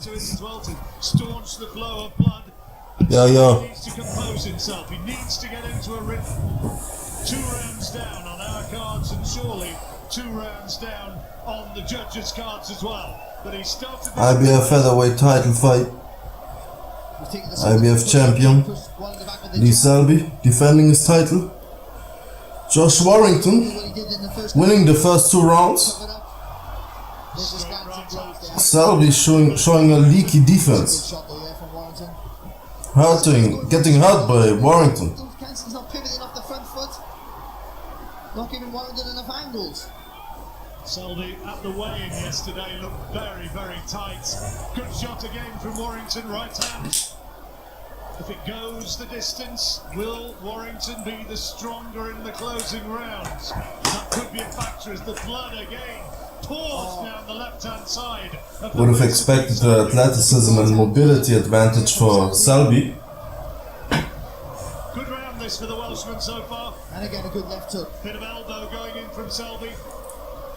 To it as well to staunch the flow of blood. Yeah. He needs to compose himself. He needs to get into a rhythm. 2 rounds down on our cards, and surely 2 rounds down on the judges' cards as well. But he started. IBF Featherweight title fight. IBF champion Lee Selby defending his title. Josh Warrington winning the first 2 rounds. Selby showing a leaky defense. Getting hurt by Warrington. He's not pivoting off the front foot. Not giving Warrington enough angles. Selby at the weigh-in yesterday looked very, very tight. Good shot again from Warrington, right hand. If it goes the distance, will Warrington be the stronger in the closing rounds? That could be a factor as the blood again pours down the left-hand side. Would have expected the athleticism and mobility advantage for Selby. Good round this for the Welshman so far. And again a good left hook. Bit of elbow going in from Selby.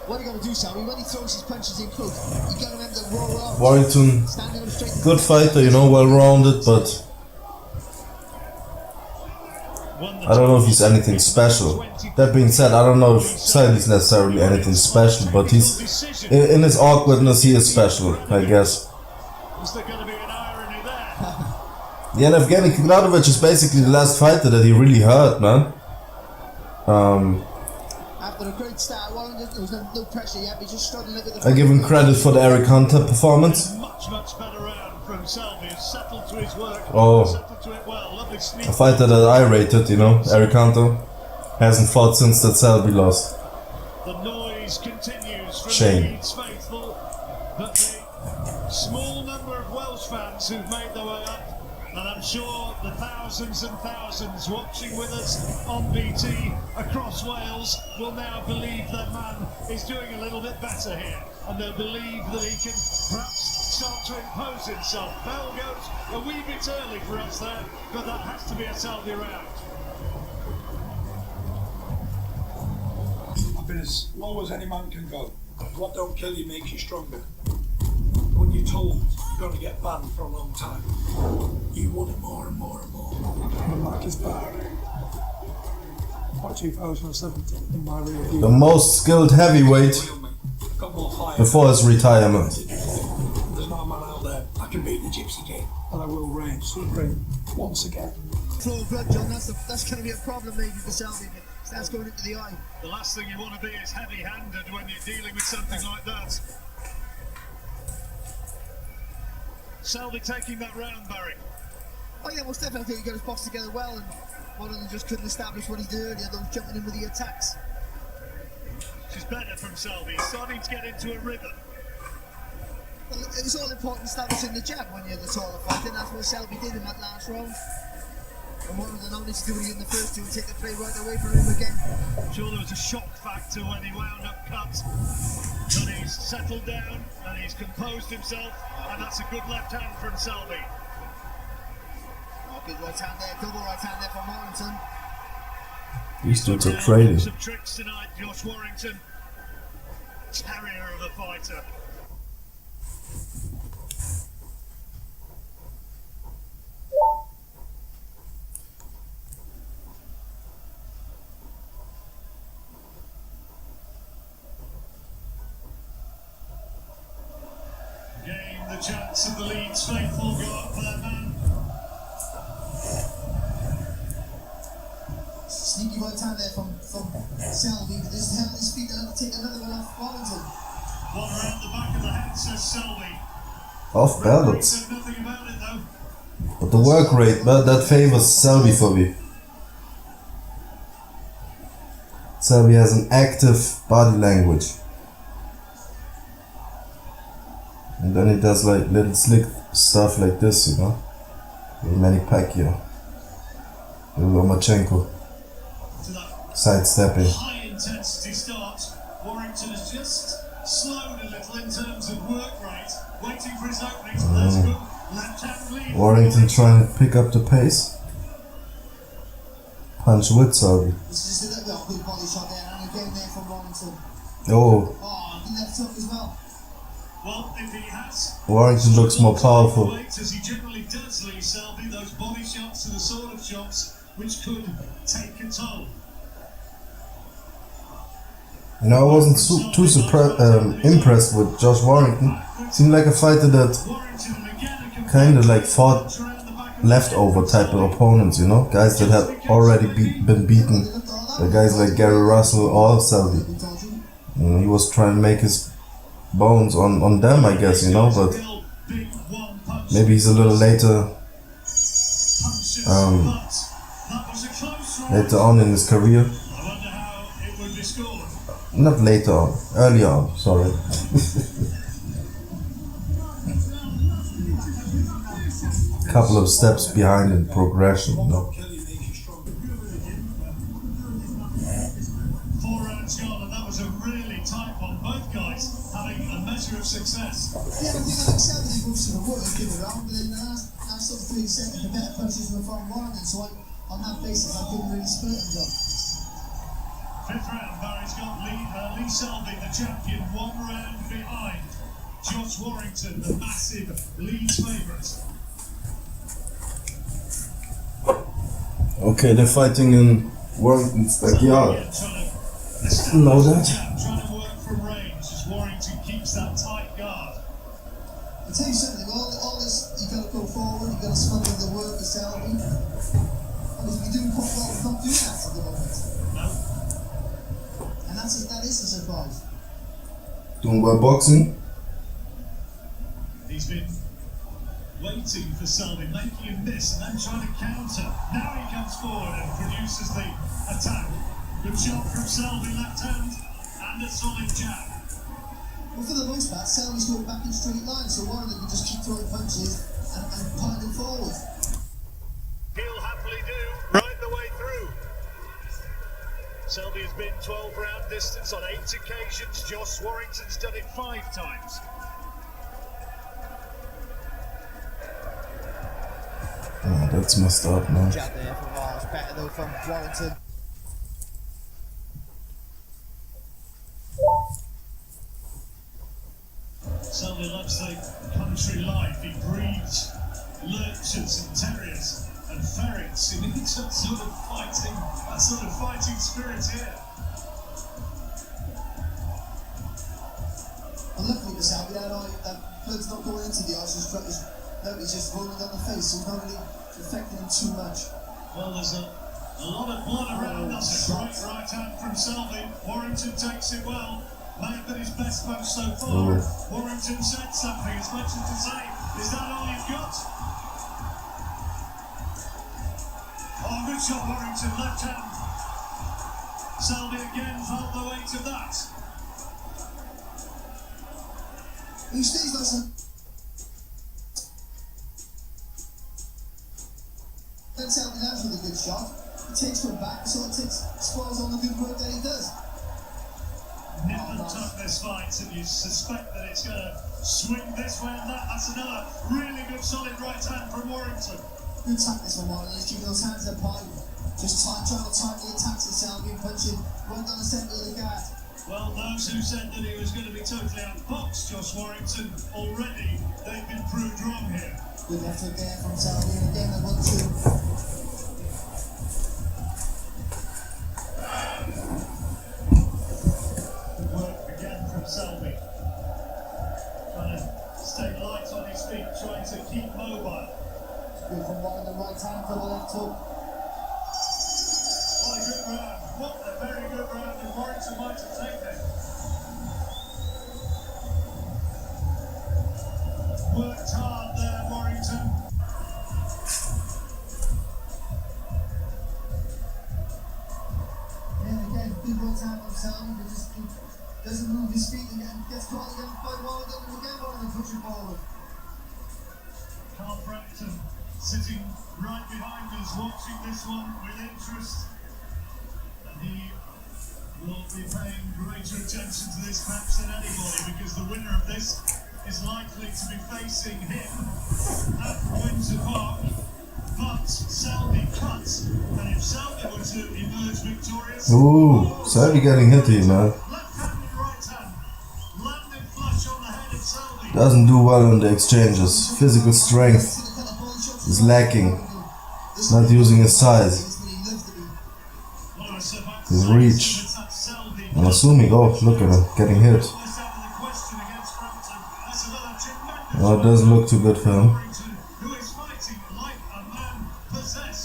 What are you going to do, Selby? When he throws his punches in close, you got to remember to roll up. Warrington, good fighter, you know, well-rounded, but I don't know if he's anything special. That being said, I don't know if Selby's necessarily anything special, but he's in his awkwardness, he is special, I guess. Is there going to be an irony there? Yeah, and Evgeny Kaganovic is basically the last fighter that he really hurt, man. After a great start, Warrington, there was no pressure yet, but he just struggling with the. I give him credit for the Eric Hunter performance. Much better round from Selby. Settled to his work. Oh. Settled to it well. Lovely sneak. A fighter that I rated, you know, Eric Hunter. Hasn't fought since that Selby lost. The noise continues from Shame. the Leeds faithful, but the small number of Welsh fans who've made their way up, and I'm sure the thousands and thousands watching with us on BT across Wales will now believe their man is doing a little bit better here, and they'll believe that he can perhaps start to impose himself. Bell goes a wee bit early for us there, but that has to be a Selby round. I've been as low as any man can go. What don't kill you makes you stronger. When you're told you're going to get banned for a long time, you want it more and more and more. The mark is bad. By 2017 in my rear view. The most skilled heavyweight Got more fire. before his retirement. There's not a man out there I can beat the Gypsy King, and I will reign supreme once again. Flow of blood, John, that's going to be a problem maybe for Selby. That's going into the eye. The last thing you want to be is heavy-handed when you're dealing with something like that. Selby taking that round, Barry. Oh yeah, most definitely. I think he got his box together well, and one of them just couldn't establish what he did earlier. Those jumping in with the attacks. She's better from Selby. He's starting to get into a rhythm. Well, it's all important establishing the jab when you're the taller fighter, and that's what Selby did in that last round. And one of the knowledge to do it in the first two and take the play right away from him again. I'm sure there was a shock factor when he wound up cut. But he's settled down and he's composed himself, and that's a good left hand from Selby. Oh, good right hand there, double right hand there from Warrington. These dudes are trading. Some tricks tonight, Josh Warrington. Terrier of a fighter. The chance of the Leeds faithful go up for their man. Sneaky right hand there from Selby, but this is having his feet and take another one off Warrington. One around the back of the head, says Selby. Off balance. Said nothing about it though. But the work rate, that favors Selby for me. Selby has an active body language. And then he does like little slick stuff like this, you know. Little Manny Pacquiao. Little Lomachenko. Sidestepping. High intensity start. Warrington has just slowed a little in terms of work rate, waiting for his openings, but that's good. Left hand lead. Warrington trying to pick up the pace. Punch with Selby. This is just a little good body shot there, and again there from Warrington. Oh. Oh, the left hook as well. Well, if he has, Warrington looks more powerful. as he generally does, Lee Selby, those body shots are the sort of shots which could take a toll. You know, I wasn't too impressed with Josh Warrington. Seemed like a fighter that kind of like fought leftover type of opponents, you know? Guys that had already been beaten. The guys like Gary Russell or Selby. You know, he was trying to make his bones on them, I guess, you know, but maybe he's a little later later on in his career. Not later on, earlier on, sorry. Couple of steps behind in progression, you know. 4 rounds gone, and that was a really tight one. Both guys having a measure of success. Yeah, I think Selby moves to the wood, give it around, but in the last sort of 30 seconds, the better punches were from Warrington, so on that basis, I couldn't really split him, John. 5th round, Barry's got Lee Selby, the champion, 1 round behind. Josh Warrington, the massive Leeds favourite. Okay, they're fighting in Warrington's backyard. Know that? Trying to work from range as Warrington keeps that tight guard. I'll tell you something, all this, you've got to go forward, you've got to smother the work of Selby. And if you do quite well, we're not doing that at the moment. No. And that is a surprise. Doing well boxing. He's been waiting for Selby, making him miss and then trying to counter. Now he comes forward and produces the attack. Good shot from Selby, left hand, and a solid jab. Well, for the most part, Selby's going back in straight lines, so Warrington can just keep throwing punches and piling forward. He'll happily do right the way through. Selby has been 12-round distance on 8 occasions. Josh Warrington's done it 5 times. Oh, that's messed up, man. Jab there from Mars, better though from Warrington. Selby loves the country life. He breeds lurchers and terriers and ferrets. He needs that sort of fighting spirit here. I'm lucky with Selby, that blood's not going into the eyes, he's just rolling down the face, so it's not really affecting him too much. Well, there's a lot of blood around. That's a great right hand from Selby. Warrington takes it well. May have been his best punch so far. Warrington said something as much as to say, is that all you've got? Oh, good shot, Warrington, left hand. Selby again felt the weight of that. He stays like some... Then Selby lands with a good shot. He takes one back, so it spoils all the good work that he does. Nip and tuck this fight, and you suspect that it's going to swing this way and that. That's another really good solid right hand from Warrington. Good tackles from Warrington, he's keeping those hands up high. Just trying to time the attacks at Selby and punching right down the centre of the guard. Well, those who said that he was going to be totally outboxed Josh Warrington, already they've been proved wrong here. Good effort there from Selby, and again the 1-2. Selby trying to stay light on his feet, trying to keep mobile. Good from one on the right hand for the left hook. What a good round. What a very good round, and Warrington might have taken it. Worked hard there, Warrington. And again, big right hand from Selby, but just doesn't move his feet and gets caught again by Warrington, and again Warrington pushing forward. Carl Frampton sitting right behind us, watching this one with interest, and he will be paying greater attention to this match than anybody, because the winner of this is likely to be facing him at Windsor Park. But Selby cuts, and if Selby were to emerge victorious... Ooh, Selby getting hit here, man. Left hand and right hand, landed flush on the head of Selby. Doesn't do well in the exchanges. Physical strength is lacking. He's not using his size. His reach. I'm assuming, oh, look at him, getting hit. Oh, it doesn't look too good for him.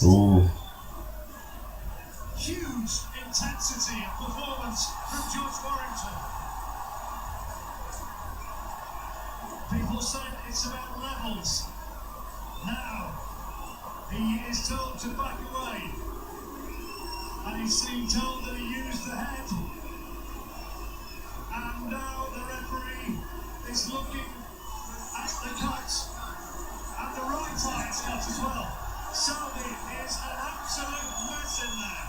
Ooh. Huge intensity of performance from George Warrington. People say that it's about levels. Now, he is told to back away. And he's being told that he used the head. And now the referee is looking at the cut. And the right eye is cut as well. Selby is an absolute mess in there.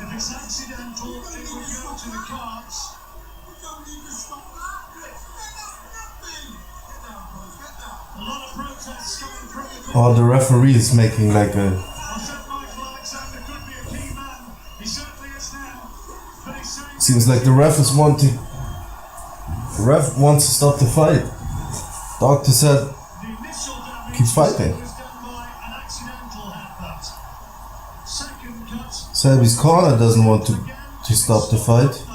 If it's accidental, it would go to the cards. A lot of protests coming from the Oh, the referee is making like a... Seems like the ref is wanting... The ref wants to stop the fight. Doctor said, keep fighting. Selby's corner doesn't want to stop the fight.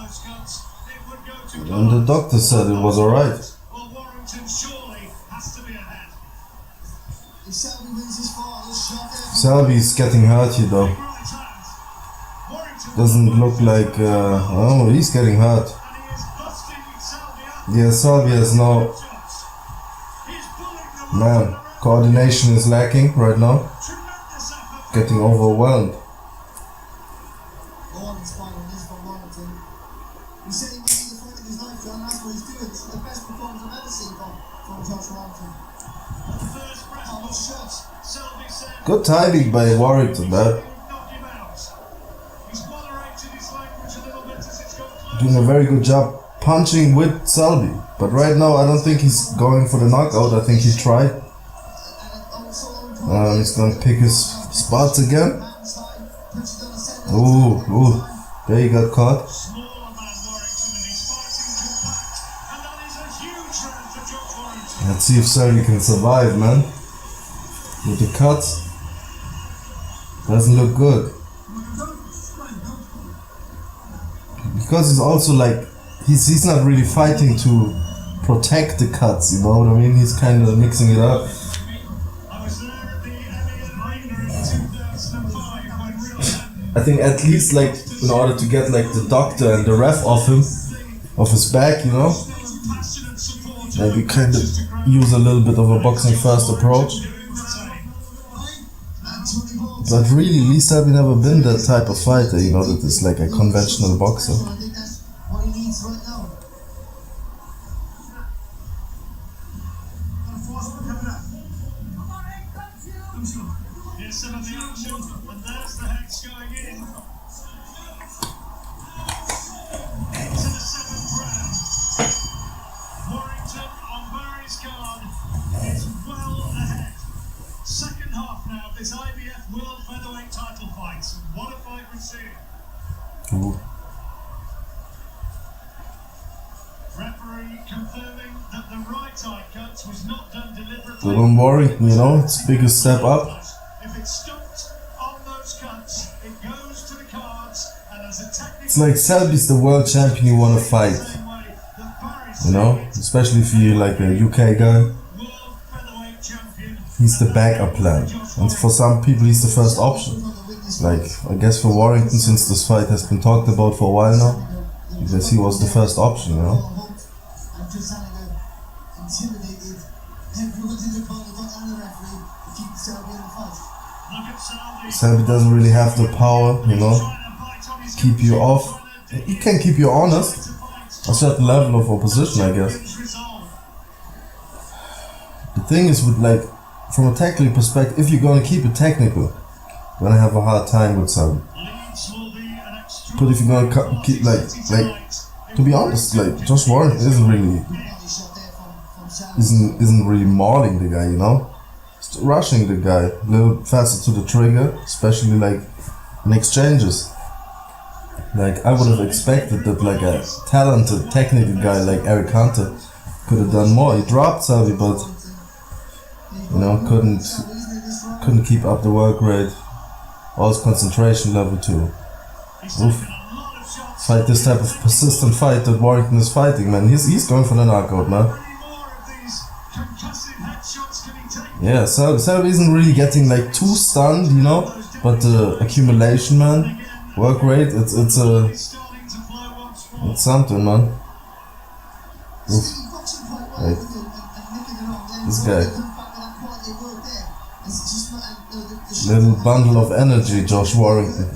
And the doctor said it was alright. Well, Warrington surely has to be ahead. If Selby wins his final shot, Selby's getting hurt here though. Doesn't look like... oh, he's getting hurt. Yeah, Selby has no... Man, coordination is lacking right now. Getting overwhelmed. Gordon's final is for Warrington. He said he wanted the fight of his life, John. That's what he's doing. It's the best performance I've ever seen from Josh Warrington. Oh, shot. Good timing by Warrington, man. Doing a very good job punching with Selby. But right now I don't think he's going for the knockout. I think he tried. He's gonna pick his spots again. Ooh, there he got caught. Let's see if Selby can survive, man. With the cuts. Doesn't look good. Because he's also like, he's not really fighting to protect the cuts, you know what I mean? He's kind of mixing it up. I think at least like in order to get like the doctor and the ref off him, off his back, you know, maybe kind of use a little bit of a boxing first approach. But really, Lee Selby never been that type of fighter, you know, that is like a conventional boxer. I think that's what he needs right now. Here's some of the action, and there's the hex going in. Into the seventh round. Warrington on Barry's card is well ahead. Second half now of this IBF World Featherweight title fight. What a fight we're seeing. Ooh. Referee confirming that the right eye cut was not done deliberately. But don't worry, you know, it's a bigger step up. If it's stopped on those cuts, it goes to the cards, and as a technical... It's like Selby's the world champion you want to fight, you know, especially if you're like a UK guy. He's the backup plan, and for some people he's the first option. Like, I guess for Warrington, since this fight has been talked about for a while now, I guess he was the first option, you know. I'm just intimidated everyone in the corner and the referee to keep Selby in the fight. Selby doesn't really have the power, you know, keep you off. He can keep you honest, a certain level of opposition, I guess. The thing is with like, from a technical perspective, if you're gonna keep it technical, you're gonna have a hard time with Selby. But if you're gonna keep like, to be honest, like Josh Warrington isn't really mauling the guy, you know. He's rushing the guy a little faster to the trigger, especially like in exchanges. Like I would have expected that like a talented technical guy like Eric Hunter could have done more. He dropped Selby, but you know couldn't keep up the work rate or his concentration level too. Oof. Fight this type of persistent fight that Warrington is fighting, man. He's going for the knockout, man. Yeah, Selby isn't really getting like too stunned, you know, but the accumulation, man, work rate, it's something, man. Oof. Like, this guy. Little bundle of energy, Josh Warrington.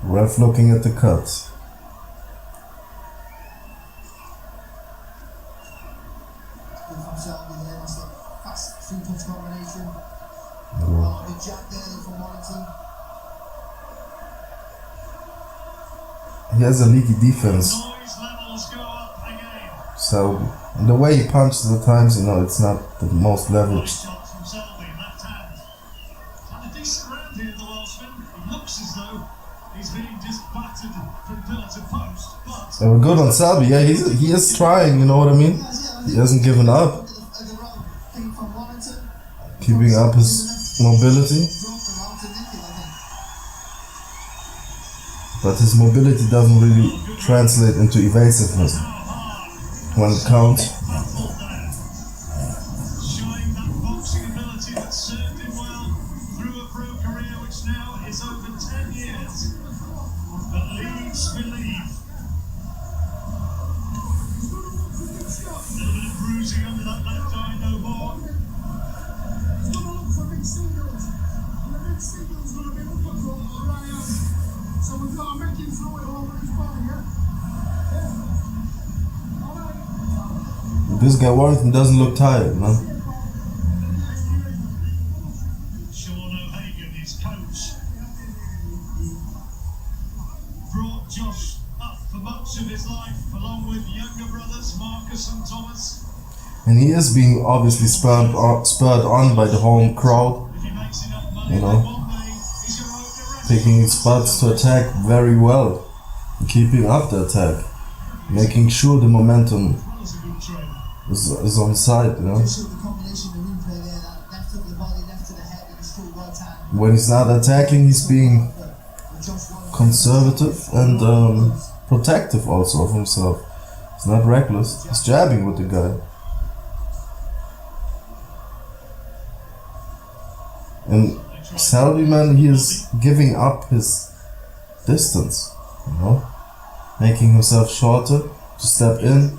Ref looking at the cut. He has a leaky defense. So, and the way he punches at times, you know, it's not the most leveraged. They were good on Selby, yeah, he is trying, you know what I mean? He hasn't given up. Keeping up his mobility. But his mobility doesn't really translate into evasiveness when it counts. Showing that boxing ability that served him well through a pro career which now is over 10 years. But leads believe. A little bit of bruising under that left eye, no more. So we've got to make him throw it over his body, yeah? This guy Warrington doesn't look tired, man. Sean O'Hagan, his coach, brought Josh up for much of his life, along with younger brothers Marcus and Thomas. And he is being obviously spurred on by the home crowd, If he makes enough money, you know, one day he's going to open a restaurant. picking spots to attack very well, and keeping up the attack, making sure the momentum That's a good trainer. is on side, you know. When he's not attacking, he's being conservative and protective also of himself. He's not reckless, he's jabbing with the guy. And Selby, man, he is giving up his distance, you know, making himself shorter to step in,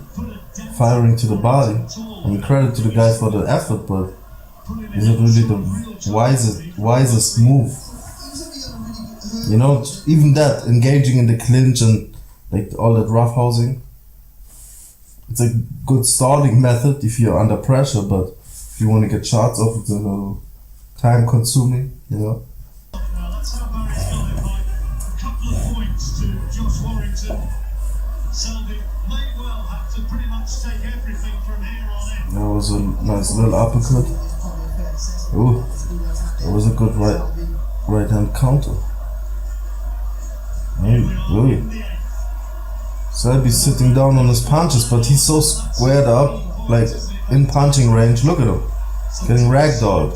firing to the body. I mean, credit to the guy for the effort, but is it really the wisest move? You know, even that, engaging in the clinch and like all that roughhousing, it's a good stalling method if you're under pressure, but if you want to get shots off, it's a little time consuming, you know. Now that's how Barry's got it by a couple of points to Josh Warrington. Selby may well have to pretty much take everything from here on in. That was a nice little uppercut. Ooh, that was a good right hand counter. Hey, ooh. Selby's sitting down on his punches, but he's so squared up, like in punching range. Look at him, getting ragdolled.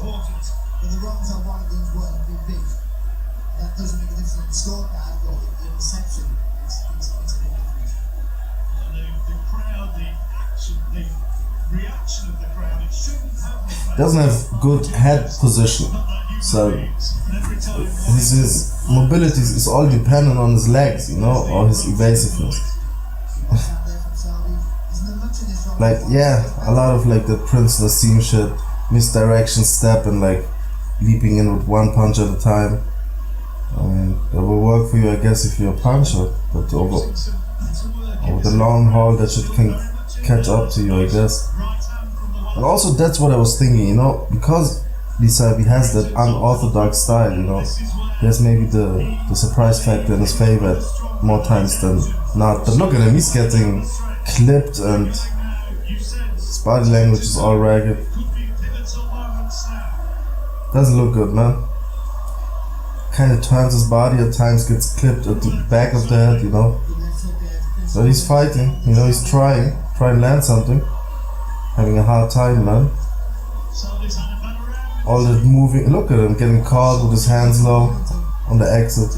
Doesn't have good head position, so his mobility is all dependent on his legs, you know, or his evasiveness. Like, yeah, a lot of like the Prince Nassim shit, misdirection step and like leaping in with one punch at a time. I mean, that will work for you, I guess, if you're a puncher, but over the long haul, that shit can catch up to you, I guess. And also, that's what I was thinking, you know, because Selby has that unorthodox style, you know. He has maybe the surprise factor in his favor more times than not. But look at him, he's getting clipped and his body language is all ragged. Doesn't look good, man. Kind of turns his body at times, gets clipped at the back of the head, you know. But he's fighting, you know, he's trying to land something. Having a hard time, man. All that moving, look at him getting caught with his hands low on the exit.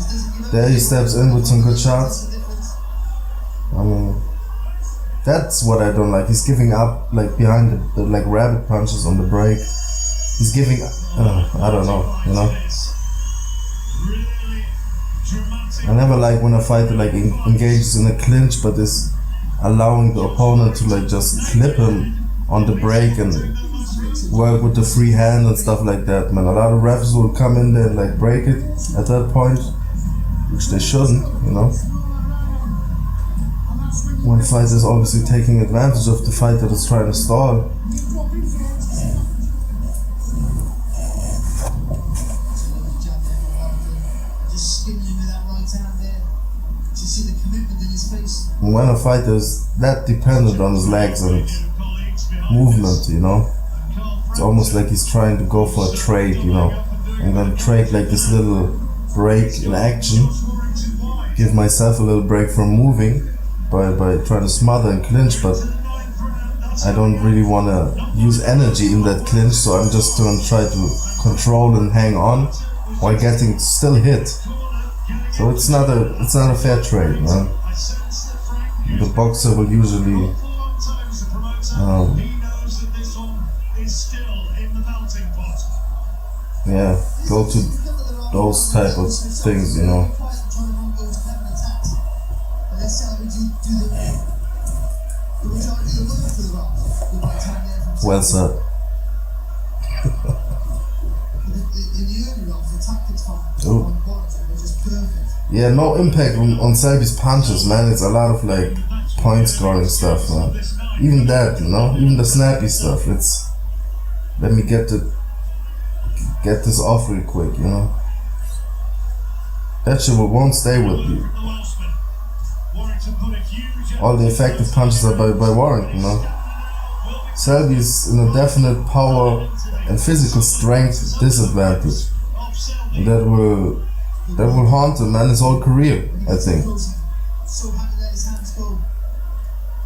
There he steps in with some good shots. I mean, that's what I don't like. He's giving up like behind the like rabbit punches on the break. He's giving, I don't know, you know. I never like when a fighter like engages in a clinch but is allowing the opponent to like just clip him on the break and work with the free hand and stuff like that, man. A lot of refs will come in there and like break it at that point, which they shouldn't, you know. One fighter is obviously taking advantage of the fighter that's trying to stall. When a fighter is that dependent on his legs and movement, you know, it's almost like he's trying to go for a trade, you know. I'm gonna trade like this little break in action, give myself a little break from moving by trying to smother and clinch, but I don't really want to use energy in that clinch, so I'm just gonna try to control and hang on while getting still hit. So it's not a fair trade, man. The boxer will usually go to those type of things, you know. Well said. Ooh. Yeah, no impact on Selby's punches, man. It's a lot of like point scoring stuff, man. Even that, you know, even the snappy stuff. It's let me get this off real quick, you know. That shit won't stay with you. All the effective punches are by Warrington, you know. Selby's in a definite power and physical strength disadvantage. And that will haunt him, man, his whole career, I think.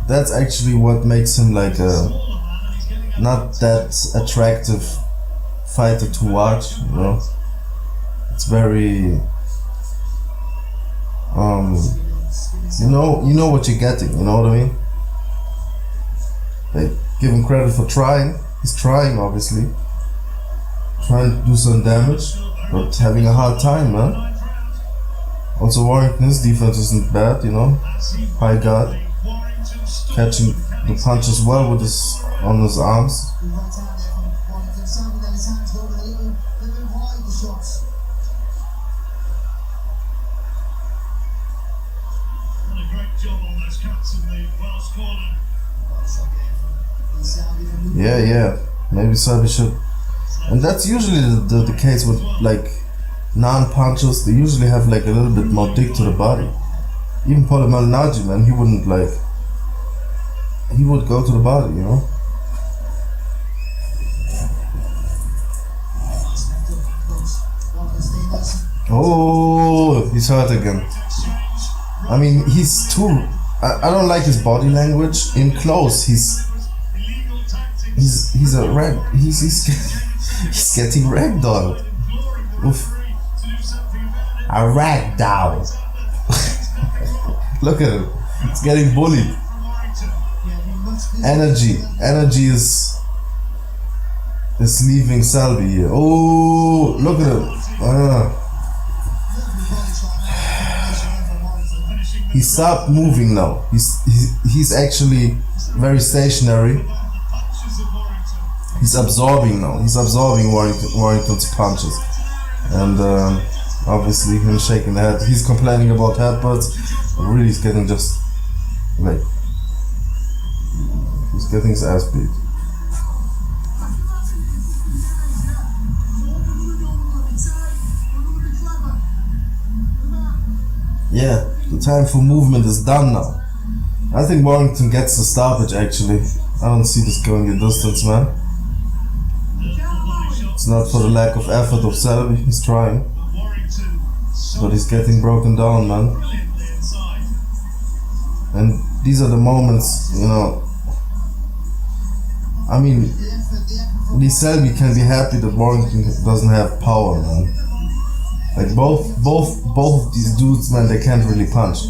That's actually what makes him like a not that attractive fighter to watch, you know. It's very you know what you're getting, you know what I mean? Like, give him credit for trying. He's trying, obviously. Trying to do some damage, but having a hard time, man. Also, Warrington's defense isn't bad, you know. High guard, catching the punches well with on his arms. Yeah. Maybe Selby should. And that's usually the case with like non-punchers. They usually have like a little bit more dick to the body. Even Paulo Malignaggi, man, he would go to the body, you know. Oh, he's hurt again. I mean, he's too. I don't like his body language in close. He's a rag. He's getting ragdolled. Oof. A ragdoll. Look at him. He's getting bullied. Energy is leaving Selby here. Oh, look at him. He stopped moving now. He's actually very stationary. He's absorbing now. He's absorbing Warrington's punches. And obviously him shaking the head. He's complaining about headbutts. Really, he's getting just like he's getting his ass beat. Yeah, the time for movement is done now. I think Warrington gets the stoppage actually. I don't see this going the distance, man. It's not for the lack of effort of Selby, he's trying. But he's getting broken down, man. And these are the moments, you know. I mean, Lee Selby can be happy that Warrington doesn't have power, man. Like both of these dudes, man, they can't really punch.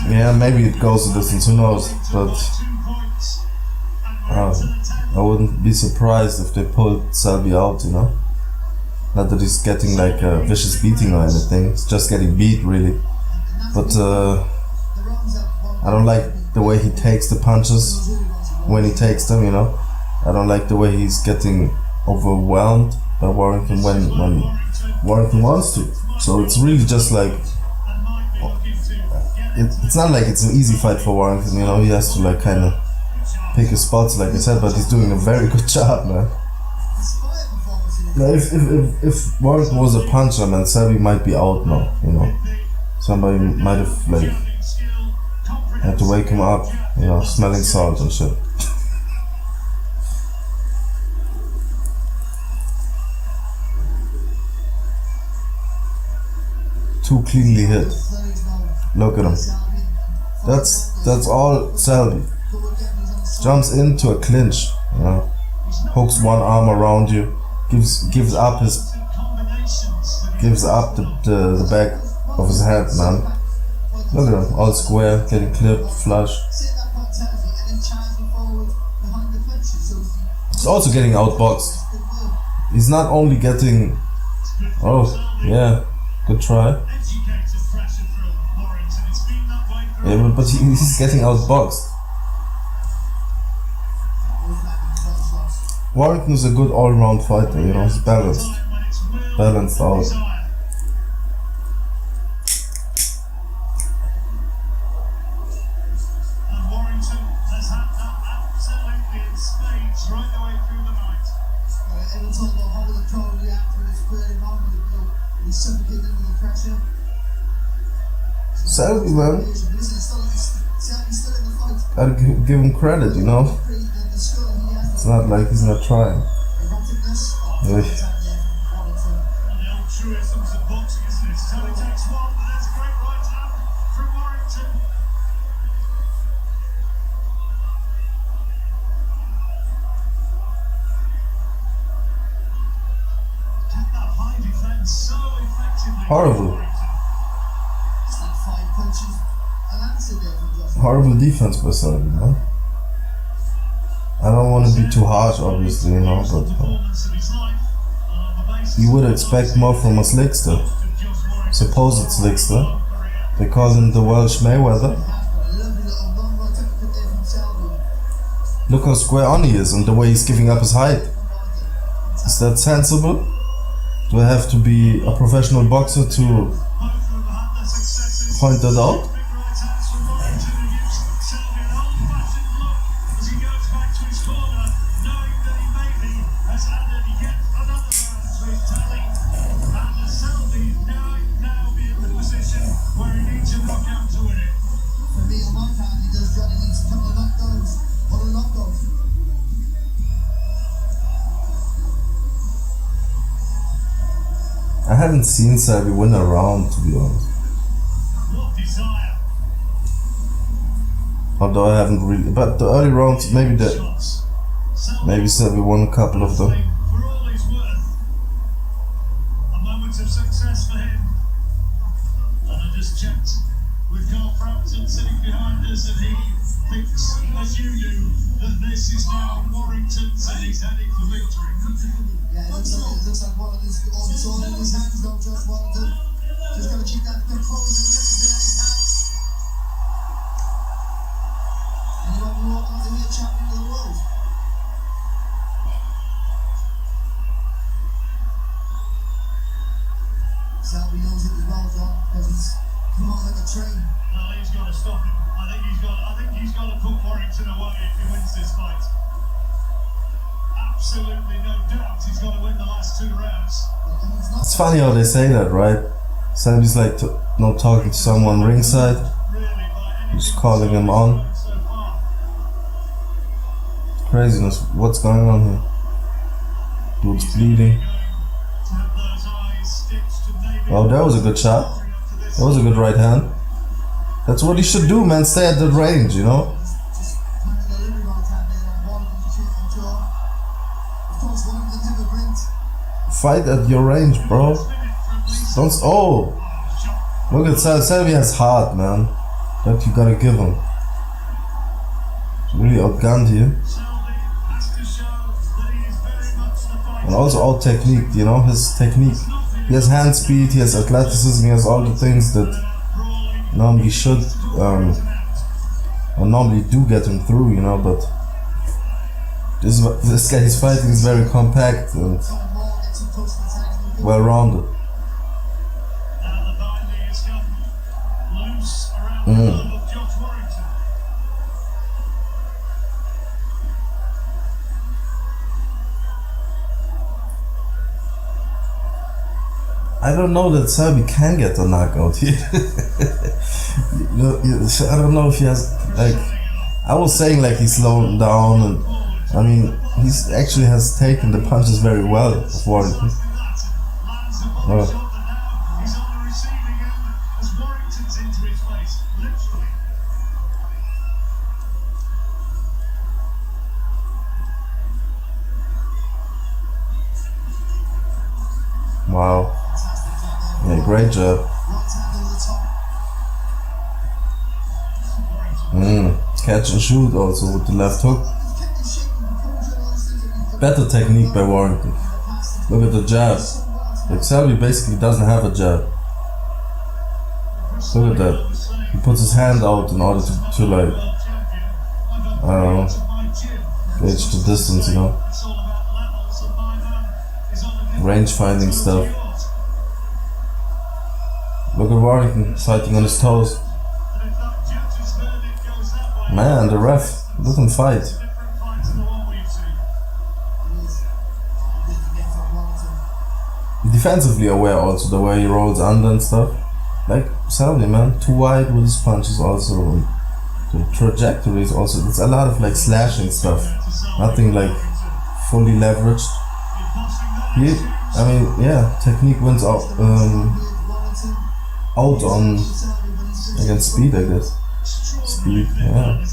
Yeah, maybe it goes the distance, who knows, but I wouldn't be surprised if they pulled Selby out, you know. Not that he's getting like a vicious beating or anything, he's just getting beat really. But I don't like the way he takes the punches when he takes them, you know. I don't like the way he's getting overwhelmed by Warrington when Warrington wants to. So it's really just like, it's not like it's an easy fight for Warrington, you know. He has to like kind of pick his spots, like I said, but he's doing a very good job, man. Now, if Warrington was a puncher, man, Selby might be out now, you know. Somebody might have like had to wake him up, you know, smelling salt and shit. Too cleanly hit. Look at him. That's all Selby. Jumps into a clinch, you know. Hooks one arm around you, gives up the back of his head, man. Look at him, all square, getting clipped, flush. He's also getting outboxed. He's not only getting, oh yeah, good try. Yeah, but he's getting outboxed. Warrington is a good all-round fighter, you know, he's balanced out. Selby, man, gotta give him credit, you know. It's not like he's not trying. Horrible defense by Selby, man. I don't want to be too harsh, obviously, you know, but you would expect more from a slickster, supposed slickster. They call him the Welsh Mayweather. Look how square on he is and the way he's giving up his height. Is that sensible? Do I have to be a professional boxer to point that out? I haven't seen Selby win a round, to be honest. Although I haven't really, but the early rounds, maybe Selby won a couple of them. A moment of success for him. And I just checked with Carl Frampton sitting behind us, and he thinks, as you do, that this is now Warrington's and he's heading for victory. Yeah, it looks like one of his, it's all in his hands though, Josh Warrington. Just got to keep that composure and discipline in his hands. And you want to walk on to be a champion of the world. Selby knows it as well, John, because he's come on like a train. Well, he's got to stop him. I think he's got to put Warrington away if he wins this fight. Absolutely no doubt he's got to win the last 2 rounds. It's funny how they say that, right? Selby's like not talking to someone ringside, Really, by any just calling him on. so far. Craziness. What's going on here? Dude's bleeding. To have those eyes stitched and maybe Oh, that was a good shot. up to this. That was a good right hand. That's what he should do, man. Stay at that range, you know? Just kind of delivery right hand there on one of the chin and jaw. Of course, one of them never blinked. Fight at your range, bro. Don't. Oh! Look at Selby has heart, man. That you gotta give him. He's really outgunned here. Selby has to show that he is very much the fighter. And also all technique, you know? His technique. He has hand speed, he has athleticism, he has all the things that normally should, or normally do get him through, you know, but this guy he's fighting is very compact and Tom Moore gets a touch and attacks. well-rounded. Now the binding has come loose around the glove of Josh Warrington. I don't know that Selby can get a knockout here. I don't know if he has, like, I was saying like he's slowing down, and I mean, he's actually has taken the punches very well of Warrington. Lands a body Oh. shot, and now he's on the receiving end as Warrington's into his face, literally. Wow. Yeah, great job. Right hand over the top. Catch and shoot also with the left hook. He's kept his shape and composure and all those things that we've done Better technique by Warrington. in the past. Look at the jab. Like Selby basically doesn't have a jab. Look at that. He puts his hand out in order to like, I don't know, gauge the distance, you know. It's all about levels, and my man is on a different Range finding level stuff. to yours. Look at Warrington fighting on his toes. And if that judge's verdict goes that way, Man, the ref doesn't fight. it's a different fight to the one we've seen. It is. Big again from Warrington. Defensively aware also, the way he rolls under and stuff. Like Selby, man, too wide with his punches also. And the trajectory is also, it's a lot of like slashing stuff. Nothing like fully leveraged. He, I mean, yeah, technique wins out, Warrington. out on Selby, but he's just against speed, I guess. Speed, yeah.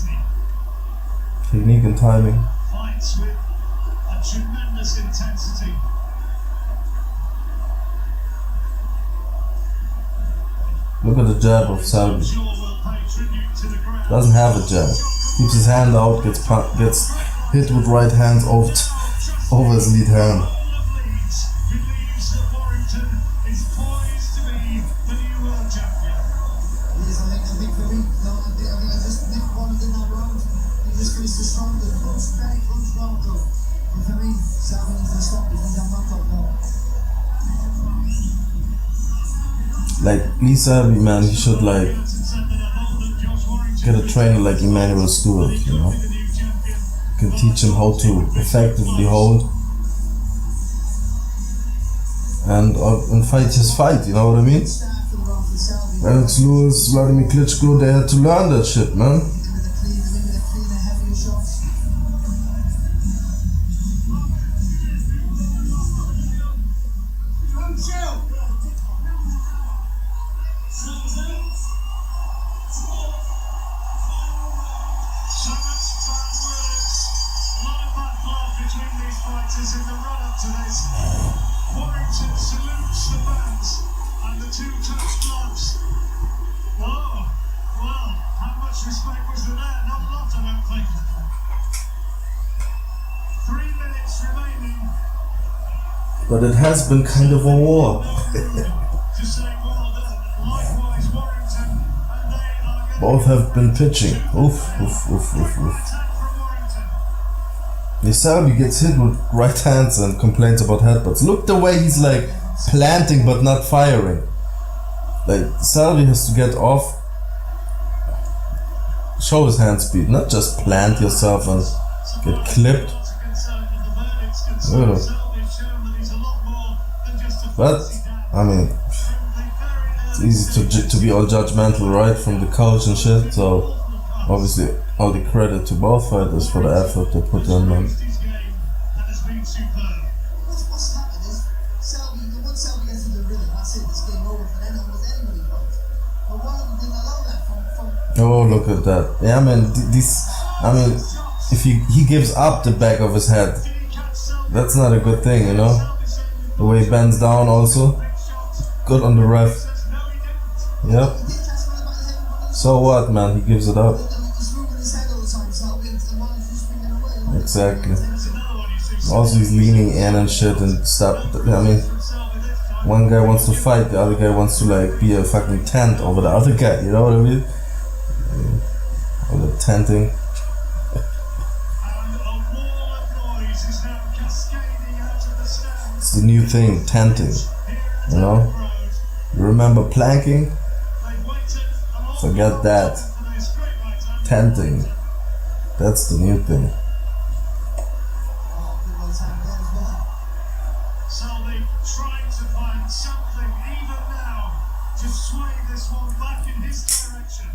Technique and timing. Fights with a tremendous intensity. Look at the jab of Selby. Sure will pay tribute to the crowd. Doesn't have a jab. Keeps his hand out, gets hit with right hands over his lead hand. All of Leeds believes that Warrington is poised to be the new world champion. He is, I think for me, no, I just didn't want to do that round. He just finished the stronger, close, very close round though. And for me, Selby needs to stop if he's a knockout now. Like Lee Selby, man, he should like get a trainer like Emmanuel Stewart, you know. Can teach him how to effectively hold and fight his fight, you know what I mean? Start for the round for Selby. Alex Lewis, Vladimir Klitschko, they had to learn that shit, man. Maybe the cleaner, heavier shots. So much bad words, a lot of bad blood between these fighters in the run-up to this. Warrington salutes the fans and the two touch gloves. Oh, well, how much respect was there? Not a lot, I don't think. 3 minutes remaining But it has been kind of a war. to say well done. Likewise, Warrington, and they are going Both have been pitching. Oof, oof, oof, oof, oof. attack from Warrington. Selby gets hit with right hands and complains about headbutts. Look the way he's like planting but not firing. Like Selby has to get off show his hand speed, not just plant yourself and get clipped. Yeah. But I mean, it's easy to be all judgmental, right, from the coach and shit. So obviously, all the credit to both fighters for the effort they put in, man. What's happened is Selby, once Selby gets into the rhythm, that's it, it's game over for anyone with anybody fights. But Warrington didn't allow that from Oh, look at that. Yeah, man, if he gives up the back of his head, that's not a good thing, you know? The way he bends down also. Good on the ref. Yep. So what, man? He gives it up. he's moving his head all the time, Selby, and Warrington's just swinging away. Exactly. Also, he's leaning in and shit and stuff. I mean, one guy wants to fight, the other guy wants to like be a fucking tent over the other guy. You know what I mean? All the tenting. It's the new thing, tenting. You know? You remember planking? Forget that. Tenting. That's the new thing. Selby trying to find something even now to sway this one back in his direction.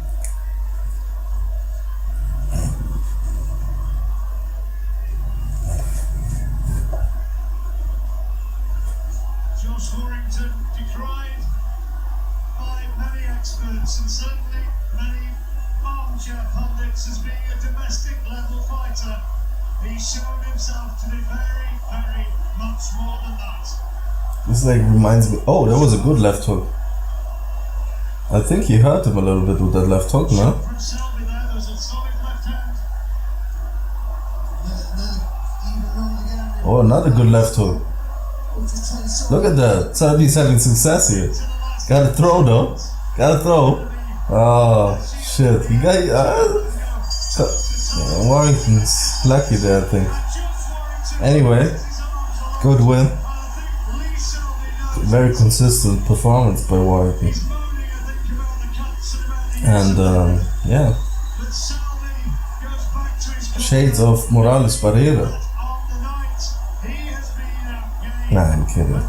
Josh Warrington decried by many experts and certainly many armchair pundits as being a domestic level fighter. He's shown himself to be very, very much more than that. This like reminds me. Oh, that was a good left hook. I think he hurt him a little bit with that left hook, no? From Selby there, there's a solid left hand. Oh, another good left hook. Look at that. Selby's having success here. Gotta throw though. Gotta throw. Oh, shit. He got. Warrington's lucky there, I think. Anyway, good win. Very consistent performance by Warrington. And yeah, shades of Morales Barrera. Nah, I'm kidding.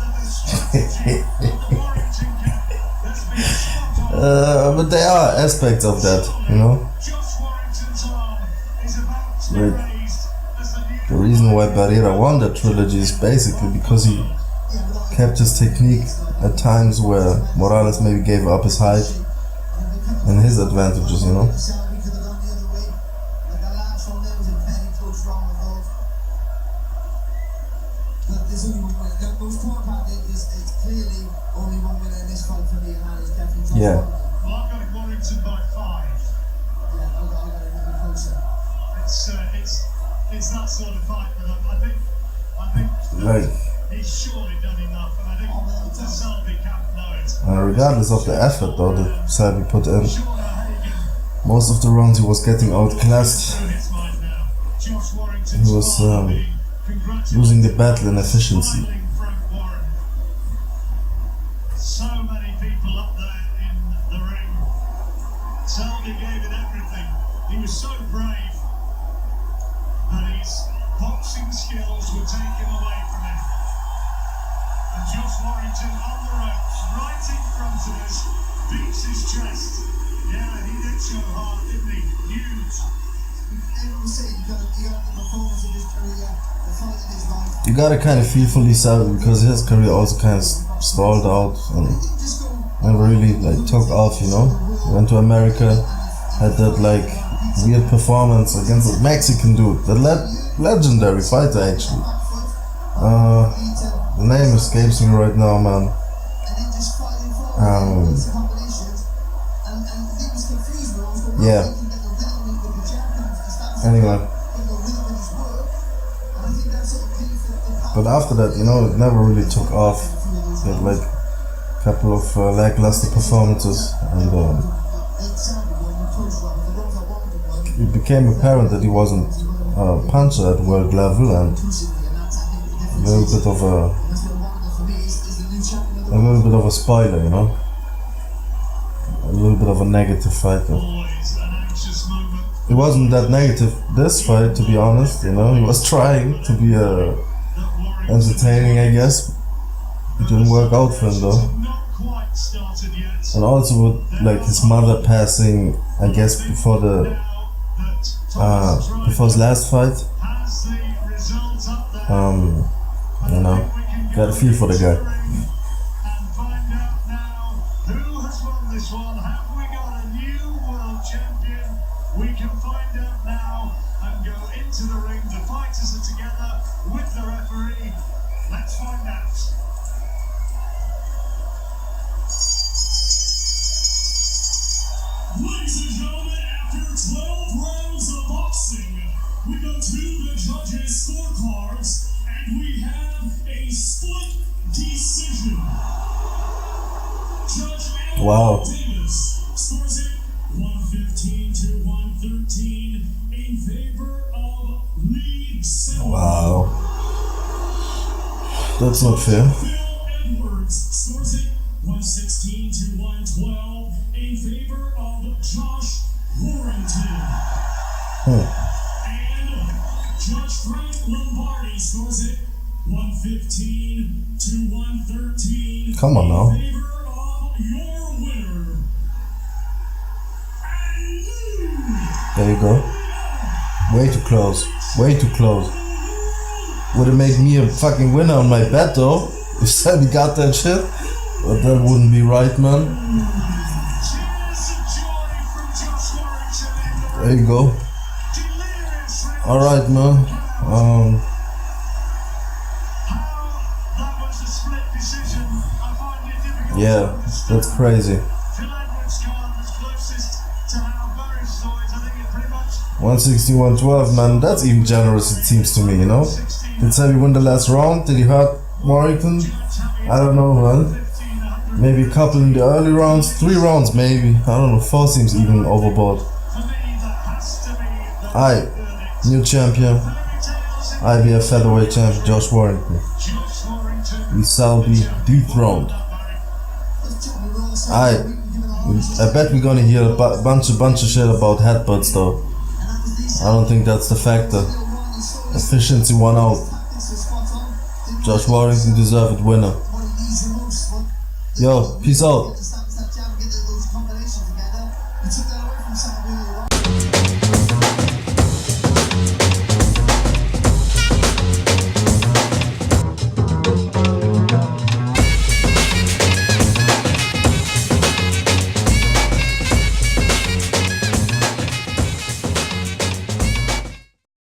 But there are aspects of that, you know. The reason why Barrera won that trilogy is basically because he kept his technique at times where Morales maybe gave up his height and his advantages, you know. Yeah. Well, I've got Warrington by 5. It's that sort of fight, but I think Like, he's surely done enough, and I think the Selby camp know it. regardless of the effort though that Selby put in, Shauna Hagan most of the rounds he was getting outclassed. through his mind now. Josh Warrington He was losing the battle in efficiency. Frank Warren. So many people up there in the ring. Selby gave it everything. He was so brave. But his boxing skills were taken away from him. And Josh Warrington on the ropes, right in front of us, beats his chest. Yeah, he did show hard, didn't he? Huge. Everyone was saying he got the performance of his career, the fight of his life. You gotta kind of feel for Selby because his career also kind of stalled out and Just go. never really like took off, you know. Went to America, had that like weird performance against a Mexican dude, the legendary fighter actually. The name escapes me right now, man. Yeah. Anyway. But after that, you know, it never really took off. He had like a couple of lackluster performances, and it became apparent that he wasn't a puncher at world level, and a little bit of a spoiler, you know, a little bit of a negative fighter. Always an anxious moment it wasn't that negative this fight, to be honest. You know, he was trying to be entertaining, I guess. It didn't work out for him though. Not quite started yet. And also with like his mother passing, I guess before his last fight. Has the result up there. You know, got a feel for the guy. And find out now who has won this one. Have we got a new world champion? We can find out now and go into the ring. The fighters are together with the referee. Let's find out. Ladies and gentlemen, after 12 rounds of boxing, we go to the judges' scorecards, and we have a split decision. Judge Wow. Davis scores it 115 to 113 in favor of Lee Selby. Wow. That's not fair. Phil Edwards scores it 116 to 112 in favor of Josh Warrington. And Judge Frank Lombardi scores it 115 to 113 Come on now. in favor of your winner. And There you go. Way too close. Way too close. Would it make me a fucking winner on my bet though? If Selby got that shit? But that wouldn't be right, man. There you go. Alright, man. Yeah, that's crazy. 160, 112, man, that's even generous, it seems to me, you know? Did Selby win the last round? Did he hurt Warrington? I don't know, man. Maybe a couple in the early rounds, 3 rounds maybe. I don't know, 4 seems even overboard. Aye, new champion. IBF Featherweight champion, Josh Warrington. Lee Selby dethroned. Aye, I bet we're gonna hear a bunch of shit about headbutts though. I don't think that's the factor. Efficiency won out. Josh Warrington deserved winner. Yo, peace out.